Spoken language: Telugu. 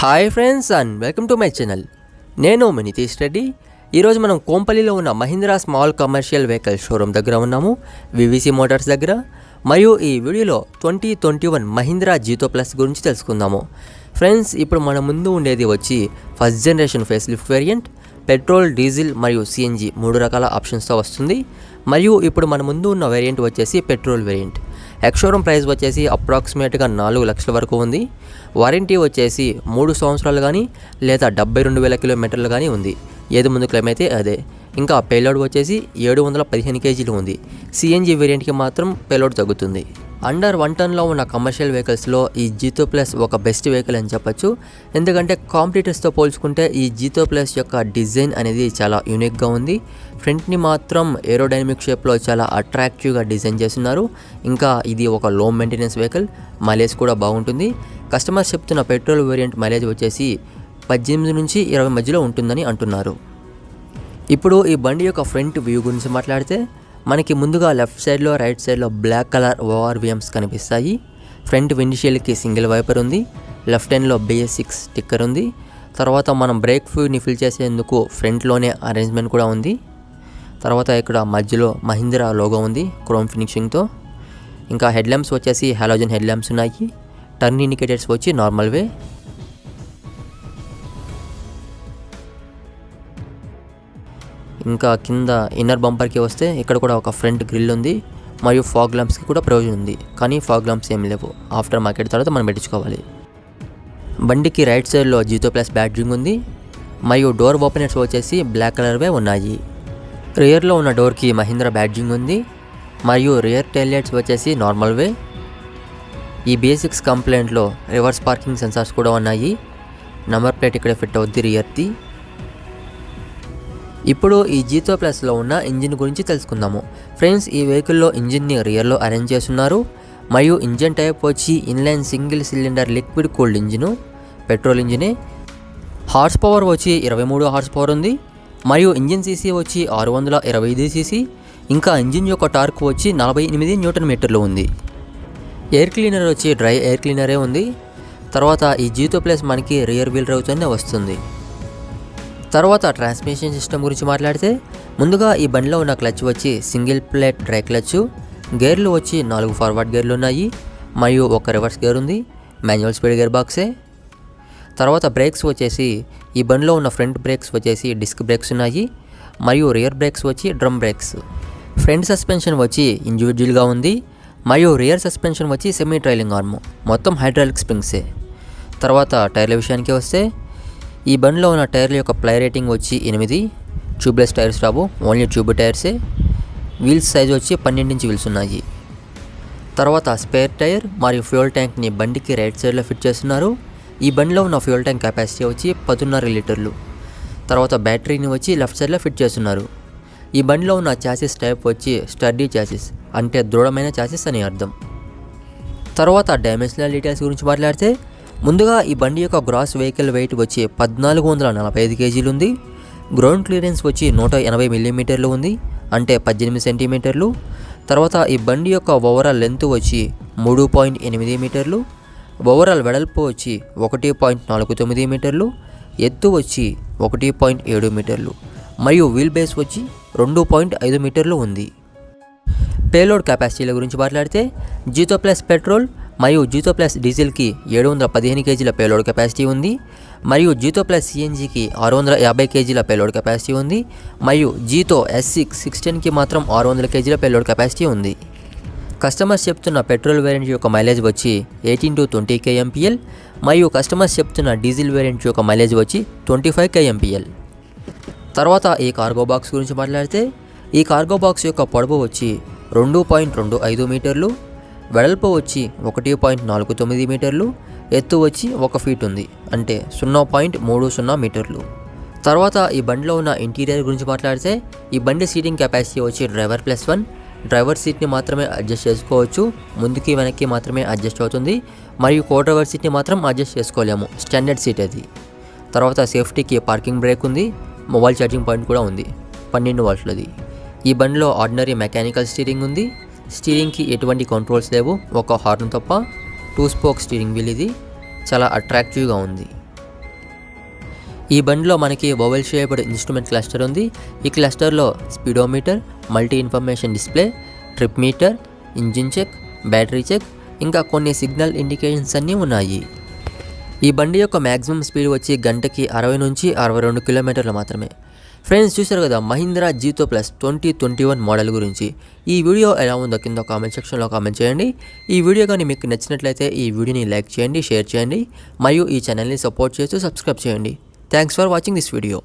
Hi friends and welcome to my channel. నేను మీ నితీష్ రెడ్డి. ఈరోజు మనం కోంపల్లిలో ఉన్న Mahindra small commercial vehicle showroom దగ్గర ఉన్నాము, వివిసి మోటార్స్ దగ్గర. మరియు ఈ వీడియోలో 2021 మహీంద్రా జీతో ప్లస్ గురించి తెలుసుకుందాము. ఫ్రెండ్స్, ఇప్పుడు మన ముందు ఉండేది వచ్చి first generation face lift variant. Petrol, diesel మరియు సిఎన్జి 3 రకాల ఆప్షన్స్తో వస్తుంది. మరియు ఇప్పుడు మన ముందు ఉన్న వేరియంట్ వచ్చేసి పెట్రోల్ వేరియంట్. ఎక్స్-షోరూమ్ ప్రైస్ వచ్చేసి అప్రాక్సిమేట్గా 4 లక్షల వరకు ఉంది. వారంటీ వచ్చేసి 3 సంవత్సరాలు కానీ లేదా 72,000 కిలోమీటర్లు కానీ ఉంది. ఏది ముందు క్లెయిమ్ అయితే అదే. ఇంకా పేలోడ్ వచ్చేసి 715 కేజీలు ఉంది. సిఎన్జి వేరియంట్కి మాత్రం పేలోడ్ తగ్గుతుంది. అండర్ 1 టన్లో ఉన్న కమర్షియల్ వెహికల్స్లో ఈ జీతో ప్లస్ ఒక బెస్ట్ వెహికల్ అని చెప్పొచ్చు. ఎందుకంటే కాంపిటీటర్స్తో పోల్చుకుంటే ఈ జీతో ప్లస్ యొక్క డిజైన్ అనేది చాలా యూనిక్గా ఉంది. ఫ్రంట్ని మాత్రం ఏరోడైనమిక్ షేప్లో చాలా అట్రాక్టివ్గా డిజైన్ చేస్తున్నారు. ఇంకా ఇది ఒక లో మెయింటెనెన్స్ వెహికల్, మైలేజ్ కూడా బాగుంటుంది. కస్టమర్స్ చెప్తున్న పెట్రోల్ వేరియంట్ మైలేజ్ వచ్చేసి 18 నుంచి 20 మధ్యలో ఉంటుందని అంటున్నారు. ఇప్పుడు ఈ బండి యొక్క ఫ్రంట్ వ్యూ గురించి మాట్లాడితే మనకి ముందుగా లెఫ్ట్ సైడ్లో, రైట్ సైడ్లో బ్లాక్ కలర్ ఓఆర్విఎమ్స్ కనిపిస్తాయి. ఫ్రంట్ విండ్షీల్డ్కి సింగిల్ వైపర్ ఉంది. లెఫ్ట్ హ్యాండ్లో BS6 స్టిక్కర్ ఉంది. తర్వాత మనం బ్రేక్ ఫ్లూయిడ్ని ఫిల్ చేసేందుకు ఫ్రంట్లోనే అరేంజ్మెంట్ కూడా ఉంది. తర్వాత ఇక్కడ మధ్యలో మహీంద్రా లోగో ఉంది క్రోమ్ ఫినిషింగ్తో. ఇంకా హెడ్ ల్యాంప్స్ వచ్చేసి హాలోజన్ హెడ్ ల్యాంప్స్ ఉన్నాయి. టర్న్ ఇండికేటర్స్ వచ్చి నార్మల్ వే. ఇంకా కింద ఇన్నర్ బంపర్కి వస్తే ఇక్కడ కూడా ఒక ఫ్రంట్ గ్రిల్ ఉంది. మరియు ఫాగ్ ల్యాంప్స్కి కూడా ప్రయోజనం ఉంది, కానీ ఫాగ్ ల్యాంప్స్ ఏం లేవు. ఆఫ్టర్ మార్కెట్ తర్వాత మనం పెట్టించుకోవాలి. బండికి రైట్ సైడ్లో జీతో ప్లస్ బ్యాటరింగ్ ఉంది. మరియు డోర్ ఓపెనర్స్ వచ్చేసి బ్లాక్ కలర్వే ఉన్నాయి. రియర్లో ఉన్న డోర్కి మహీంద్రా బ్యాడ్జింగ్ ఉంది. మరియు రియర్ టైల్ లైట్స్ వచ్చేసి నార్మల్ వే. ఈ BS6 కంప్లైంట్లో రివర్స్ పార్కింగ్ సెన్సార్స్ కూడా ఉన్నాయి. నెంబర్ ప్లేట్ ఇక్కడ ఫిట్ అవుద్ది రియర్ది. ఇప్పుడు ఈ జీతో ప్లస్లో ఉన్న ఇంజిన్ గురించి తెలుసుకుందాము. ఫ్రెండ్స్, ఈ వెహికల్లో ఇంజిన్ని రియర్లో అరేంజ్ చేస్తున్నారు. మరియు ఇంజిన్ టైప్ వచ్చి inline single cylinder liquid cooled engine, petrol ఇంజినే. హార్స్ పవర్ వచ్చి 23 హార్స్ పవర్ ఉంది. మరియు ఇంజిన్ సీసీ వచ్చి 625 సీసీ. ఇంకా ఇంజిన్ యొక్క టార్క్ వచ్చి 48 న్యూటన్ మీటర్లు ఉంది. ఎయిర్ క్లీనర్ వచ్చి డ్రై ఎయిర్ క్లీనరే ఉంది. తర్వాత ఈ జీతో ప్లస్ మనకి రియర్ వీల్ డ్రైవ్తోనే వస్తుంది. తర్వాత ట్రాన్స్మిషన్ సిస్టమ్ గురించి మాట్లాడితే ముందుగా ఈ బండిలో ఉన్న క్లచ్ వచ్చి సింగిల్ ప్లేట్ డ్రై క్లచ్. గేర్లు వచ్చి 4 ఫార్వర్డ్ గేర్లు ఉన్నాయి. మరియు ఒక రివర్స్ గేర్ ఉంది. మాన్యువల్ స్పీడ్ గేర్ బాక్సే. తర్వాత బ్రేక్స్ వచ్చేసి ఈ బండిలో ఉన్న ఫ్రంట్ బ్రేక్స్ వచ్చేసి డిస్క్ బ్రేక్స్ ఉన్నాయి. మరియు రియర్ బ్రేక్స్ వచ్చి డ్రమ్ బ్రేక్స్. ఫ్రంట్ సస్పెన్షన్ వచ్చి ఇండివిజువల్గా ఉంది. మరియు రియర్ సస్పెన్షన్ వచ్చి సెమీ ట్రైలింగ్ ఆర్మ్, మొత్తం హైడ్రాలిక్ స్ప్రింగ్సే. తర్వాత టైర్ల విషయానికి వస్తే ఈ బండిలో ఉన్న టైర్ల యొక్క ప్లై రేటింగ్ వచ్చి 8. ట్యూబ్లెస్ టైర్స్ రావు, ఓన్లీ ట్యూబ్ టైర్సే. వీల్స్ సైజ్ వచ్చి 12 ఇంచ్ వీల్స్ ఉన్నాయి. తర్వాత స్పేర్ టైర్ మరియు ఫ్యూయల్ ట్యాంక్ని బండికి రైట్ సైడ్లో ఫిట్ చేస్తున్నారు. ఈ బండిలో ఉన్న ఫ్యూయల్ ట్యాంక్ కెపాసిటీ వచ్చి 14.5 లీటర్లు. తర్వాత బ్యాటరీని వచ్చి లెఫ్ట్ సైడ్లో ఫిట్ చేస్తున్నారు. ఈ బండిలో ఉన్న చాసిస్ టైప్ వచ్చి స్టర్డీ చాసిస్, అంటే దృఢమైన చాసిస్ అని అర్థం. తర్వాత డైమెన్షనల్ డీటెయిల్స్ గురించి మాట్లాడితే ముందుగా ఈ బండి యొక్క గ్రాస్ వెహికల్ వెయిట్ వచ్చి 1445 కేజీలు ఉంది. గ్రౌండ్ క్లియరెన్స్ వచ్చి 180 మిల్లీమీటర్లు ఉంది, అంటే 18 సెంటీమీటర్లు. తర్వాత ఈ బండి యొక్క ఓవరాల్ లెంత్ వచ్చి 3.8 మీటర్లు. ఓవరాల్ వెడల్పు వచ్చి 1.49 మీటర్లు. ఎత్తు వచ్చి 1.7 మీటర్లు. మరియు వీల్ బేస్ వచ్చి 2.5 మీటర్లు ఉంది. పేలోడ్ కెపాసిటీల గురించి మాట్లాడితే జీతో ప్లస్ పెట్రోల్ మరియు జీతో ప్లస్ డీజిల్కి 715 కేజీల పేలోడ్ కెపాసిటీ ఉంది. మరియు జీతో ప్లస్ సిఎన్జికి 650 కేజీల పేలోడ్ కెపాసిటీ ఉంది. మరియు జీతో S6 610కి మాత్రం 600 కేజీల పేలోడ్ కెపాసిటీ ఉంది. కస్టమర్స్ చెప్తున్న పెట్రోల్ వేరియంట్ యొక్క మైలేజ్ వచ్చి 18 to 20 kmpl. మరియు కస్టమర్స్ చెప్తున్న డీజిల్ వేరియంట్ యొక్క మైలేజ్ వచ్చి 25 kmpl. తర్వాత ఈ కార్గో బాక్స్ గురించి మాట్లాడితే ఈ కార్గో బాక్స్ యొక్క పొడవు వచ్చి 2.25 మీటర్లు. వెడల్పు వచ్చి 1.49 మీటర్లు. ఎత్తు వచ్చి 1 ఫీట్ ఉంది, అంటే 0.30 మీటర్లు. తర్వాత ఈ బండిలో ఉన్న ఇంటీరియర్ గురించి మాట్లాడితే ఈ బండి సీటింగ్ కెపాసిటీ వచ్చి డ్రైవర్ +1. డ్రైవర్ సీట్ని మాత్రమే అడ్జస్ట్ చేసుకోవచ్చు, ముందుకి వెనక్కి మాత్రమే అడ్జస్ట్ అవుతుంది. మరియు కో డ్రైవర్ సీట్ని మాత్రం అడ్జస్ట్ చేసుకోలేము, స్టాండర్డ్ సీట్ అది. తర్వాత సేఫ్టీకి పార్కింగ్ బ్రేక్ ఉంది. మొబైల్ ఛార్జింగ్ పాయింట్ కూడా ఉంది, 12 వాట్లది. ఈ బండిలో ఆర్డినరీ మెకానికల్ స్టీరింగ్ ఉంది. స్టీరింగ్కి ఎటువంటి కంట్రోల్స్ లేవు, ఒక హార్న్ తప్ప. 2 స్పోక్ స్టీరింగ్ వీల్ ఇది, చాలా అట్రాక్టివ్గా ఉంది. ఈ బండిలో మనకి ఓవెల్ షేప్డ్ ఇన్స్ట్రుమెంట్ క్లస్టర్ ఉంది. ఈ క్లస్టర్లో speedometer, multi information display, trip meter, engine check, battery check, ఇంకా కొన్ని సిగ్నల్ ఇండికేషన్స్ అన్నీ ఉన్నాయి. ఈ బండి యొక్క మ్యాక్సిమం స్పీడ్ వచ్చి గంటకి 60 నుంచి 62 కిలోమీటర్లు మాత్రమే. ఫ్రెండ్స్ చూసారు కదా మహీంద్రా జీతో ప్లస్ 2021 మోడల్ గురించి. ఈ వీడియో ఎలా ఉందో కింద కామెంట్ సెక్షన్లో కామెంట్ చేయండి. ఈ వీడియో కానీ మీకు నచ్చినట్లయితే ఈ వీడియోని లైక్ చేయండి, షేర్ చేయండి మరియు ఈ ఛానల్ని సపోర్ట్ చేస్తూ సబ్స్క్రైబ్ చేయండి. Thanks for watching this video.